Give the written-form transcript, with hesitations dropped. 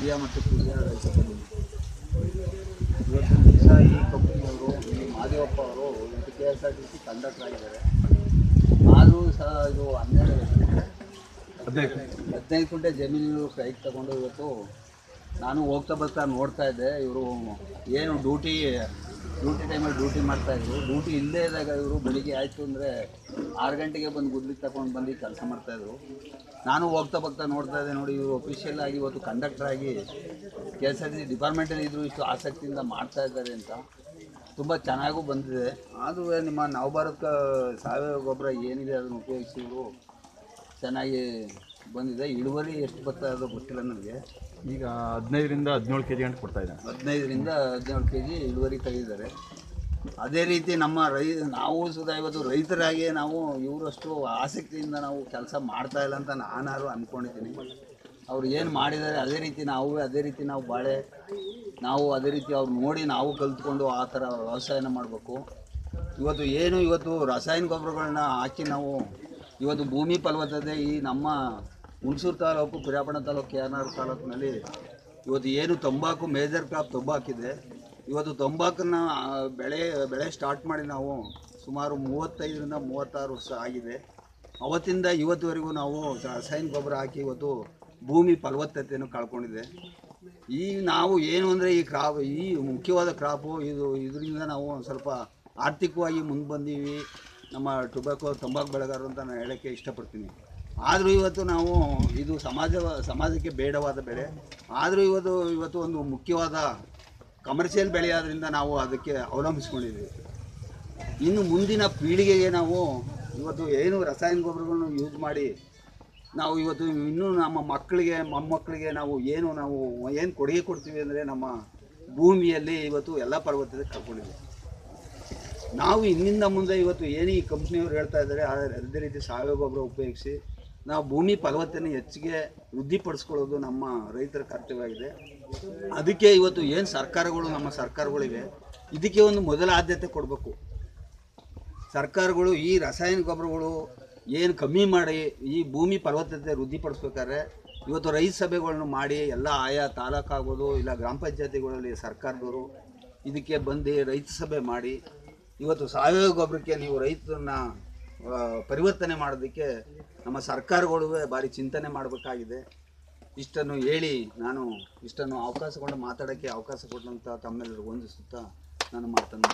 ಹಿರಿಯ ಮತ್ತು ಕಿರಿಯ ರೈತರು ಇವತ್ತು ದಿವಸ ಈ ಕಂಪ್ನಿಯವರು ಈ ಮಾದೇವಪ್ಪ ಅವರು ಇವತ್ತು KSRTC ಕಂಡಕ್ಟರ್ ಆಗಿದ್ದಾರೆ. ಆದರೂ ಸಹ ಇದು 15 ಕುಂಟೆ ಜಮೀನು ಕೈಗೆ ತಗೊಂಡು ಇವತ್ತು ನಾನು ಹೋಗ್ತಾ ಬರ್ತಾ ನೋಡ್ತಾ ಇದ್ದೆ. ಇವರು ಏನು ಡ್ಯೂಟಿ ಟೈಮಲ್ಲಿ ಡ್ಯೂಟಿ ಮಾಡ್ತಾಯಿದ್ರು. ಡ್ಯೂಟಿ ಇಲ್ಲದೇ ಇದ್ದಾಗ ಇವರು ಬೆಳಿಗ್ಗೆ ಆಯಿತು ಅಂದರೆ 6 ಗಂಟೆಗೆ ಬಂದು ಗುದ್ಲಿ ತಗೊಂಡು ಬಂದು ಕೆಲಸ ಮಾಡ್ತಾಯಿದ್ರು. ನಾನು ಹೋಗ್ತಾ ಬರ್ತಾ ನೋಡ್ತಾ ಇದ್ದೆ. ನೋಡಿ, ಇವರು ಅಫಿಷಿಯಲ್ ಆಗಿ ಇವತ್ತು ಕಂಡಕ್ಟರ್ ಆಗಿ KSRTC ಡಿಪಾರ್ಟ್ಮೆಂಟಲ್ಲಿ ಇದ್ದರೂ ಇಷ್ಟು ಆಸಕ್ತಿಯಿಂದ ಮಾಡ್ತಾ ಇದ್ದಾರೆ ಅಂತ ತುಂಬ ಚೆನ್ನಾಗೂ ಬಂದಿದೆ. ಆದರೂ ನಿಮ್ಮ ನವಭಾರತ ಸಾವಯವ ಗೊಬ್ಬರ ಏನಿದೆ ಅದನ್ನು ಉಪಯೋಗಿಸಿ ಇವರು ಚೆನ್ನಾಗಿ ಬಂದಿದೆ. ಇಳುವರಿ ಎಷ್ಟು ಬರ್ತಾ ಇರೋದು ಗೊತ್ತಿಲ್ಲ ನನಗೆ. ಈಗ 15ರಿಂದ 17 kg ಅಂತ ಕೊಡ್ತಾ ಇದ್ದಾರೆ. 15ರಿಂದ 17 kg ಇಳುವರಿ ತೆಗೆದಿದ್ದಾರೆ. ಅದೇ ರೀತಿ ನಮ್ಮ ನಾವು ಸುಧಾ ಇವತ್ತು ರೈತರಾಗಿ ನಾವು ಇವರಷ್ಟು ಆಸಕ್ತಿಯಿಂದ ನಾವು ಕೆಲಸ ಮಾಡ್ತಾ ಇಲ್ಲ ಅಂತ ನಾನಾರು ಅಂದ್ಕೊಂಡಿದ್ದೀನಿ. ಅವ್ರು ಏನು ಮಾಡಿದ್ದಾರೆ ಅದೇ ರೀತಿ ನಾವು ಬಾಳೆ ನಾವು ಅದೇ ರೀತಿ ಅವ್ರು ನೋಡಿ ನಾವು ಕಲ್ತ್ಕೊಂಡು ಆ ಥರ ವ್ಯವಸಾಯನ ಮಾಡಬೇಕು. ಇವತ್ತು ರಾಸಾಯನಿಕ ಗೊಬ್ಬರಗಳನ್ನ ಹಾಕಿ ನಾವು ಇವತ್ತು ಭೂಮಿ ಫಲವತ್ತತೆ ಈ ನಮ್ಮ ಹುಣಸೂರು ತಾಲೂಕು, ಪಿರಿಯಾಪಟ್ಟಣ ತಾಲೂಕು, KR ತಾಲೂಕಿನಲ್ಲಿ ಇವತ್ತು ಏನು ತಂಬಾಕು ಮೇಜರ್ ಕ್ರಾಪ್ ತಂಬಾಕಿದೆ. ಇವತ್ತು ತಂಬಾಕನ್ನು ಬೆಳೆ ಸ್ಟಾರ್ಟ್ ಮಾಡಿ ನಾವು ಸುಮಾರು 35ರಿಂದ 36 ವರ್ಷ ಆಗಿದೆ. ಅವತ್ತಿಂದ ಇವತ್ತುವರೆಗೂ ನಾವು ರಾಸಾಯನಿಕ ಗೊಬ್ಬರ ಹಾಕಿ ಇವತ್ತು ಭೂಮಿ ಫಲವತ್ತತೆಯನ್ನು ಕಳ್ಕೊಂಡಿದೆ. ನಾವು ಏನು ಅಂದರೆ ಈ ಮುಖ್ಯವಾದ ಕ್ರಾಪು ಇದರಿಂದ ನಾವು ಸ್ವಲ್ಪ ಆರ್ಥಿಕವಾಗಿ ಮುಂದೆ ಬಂದೀವಿ ನಮ್ಮ ತಂಬಾಕು ಬೆಳೆಗಾರರು ಅಂತ ನಾನು ಹೇಳೋಕ್ಕೆ ಇಷ್ಟಪಡ್ತೀನಿ. ಆದರೂ ಇವತ್ತು ನಾವು ಇದು ಸಮಾಜಕ್ಕೆ ಬೇಡವಾದ ಬೆಳೆ. ಆದರೂ ಇವತ್ತು ಒಂದು ಮುಖ್ಯವಾದ ಕಮರ್ಷಿಯಲ್ ಬೆಳೆ ಆದ್ದರಿಂದ ನಾವು ಅದಕ್ಕೆ ಅವಲಂಬಿಸ್ಕೊಂಡಿದ್ದೀವಿ. ಇನ್ನು ಮುಂದಿನ ಪೀಳಿಗೆಗೆ ನಾವು ಇವತ್ತು ಏನು ರಾಸಾಯನಿಕ ಗೊಬ್ಬರಗಳನ್ನು ಯೂಸ್ ಮಾಡಿ ನಾವು ಇವತ್ತು ಇನ್ನೂ ನಮ್ಮ ಮಕ್ಕಳಿಗೆ ಮೊಮ್ಮಕ್ಕಳಿಗೆ ನಾವು ಏನು ಕೊಡುಗೆ ಕೊಡ್ತೀವಿ ಅಂದರೆ ನಮ್ಮ ಭೂಮಿಯಲ್ಲಿ ಇವತ್ತು ಎಲ್ಲ ಫಲವತ್ತತೆ ಕಳ್ಕೊಂಡಿದ್ದೀವಿ. ನಾವು ಇನ್ನಿಂದ ಮುಂದೆ ಇವತ್ತು ಏನು ಈ ಕಂಪ್ನಿಯವರು ಹೇಳ್ತಾ ಇದ್ದಾರೆ ಅದೇ ರೀತಿ ಸಾವಯವ ಗೊಬ್ಬರ ಉಪಯೋಗಿಸಿ ನಾವು ಭೂಮಿ ಫಲವತ್ತತೆಯನ್ನು ಹೆಚ್ಚಿಗೆ ವೃದ್ಧಿಪಡಿಸ್ಕೊಳ್ಳೋದು ನಮ್ಮ ರೈತರ ಕರ್ತವ್ಯವಾಗಿದೆ. ಅದಕ್ಕೆ ಇವತ್ತು ಏನು ನಮ್ಮ ಸರ್ಕಾರಗಳಿವೆ ಇದಕ್ಕೆ ಒಂದು ಮೊದಲ ಆದ್ಯತೆ ಕೊಡಬೇಕು. ಸರ್ಕಾರಗಳು ಈ ರಾಸಾಯನಿಕ ಗೊಬ್ಬರಗಳು ಏನು ಕಮ್ಮಿ ಮಾಡಿ ಈ ಭೂಮಿ ಫಲವತ್ತತೆ ವೃದ್ಧಿಪಡಿಸ್ಬೇಕಾದ್ರೆ ಇವತ್ತು ರೈತ ಸಭೆಗಳನ್ನು ಮಾಡಿ ಎಲ್ಲ ಆಯಾ ತಾಲೂಕಾಗ್ಬೋದು ಇಲ್ಲ ಗ್ರಾಮ ಪಂಚಾಯತಿಗಳಲ್ಲಿ ಸರ್ಕಾರದವರು ಇದಕ್ಕೆ ಬಂದು ರೈತ ಸಭೆ ಮಾಡಿ ಇವತ್ತು ಸಾವಯವ ಗೊಬ್ಬರಕ್ಕೆ ನೀವು ರೈತರನ್ನ ಪರಿವರ್ತನೆ ಮಾಡೋದಕ್ಕೆ ನಮ್ಮ ಸರ್ಕಾರಗಳು ಭಾರಿ ಚಿಂತನೆ ಮಾಡಬೇಕಾಗಿದೆ. ಇಷ್ಟನ್ನು ಹೇಳಿ ನಾನು ಇಷ್ಟನ್ನು ಮಾತಾಡೋಕ್ಕೆ ಅವಕಾಶ ಕೊಟ್ಟಂಥ ತಮ್ಮೆಲ್ಲರಿಗೂ ವಂದಿಸುತ್ತಾ ನಾನು ಮಾತನ್ನು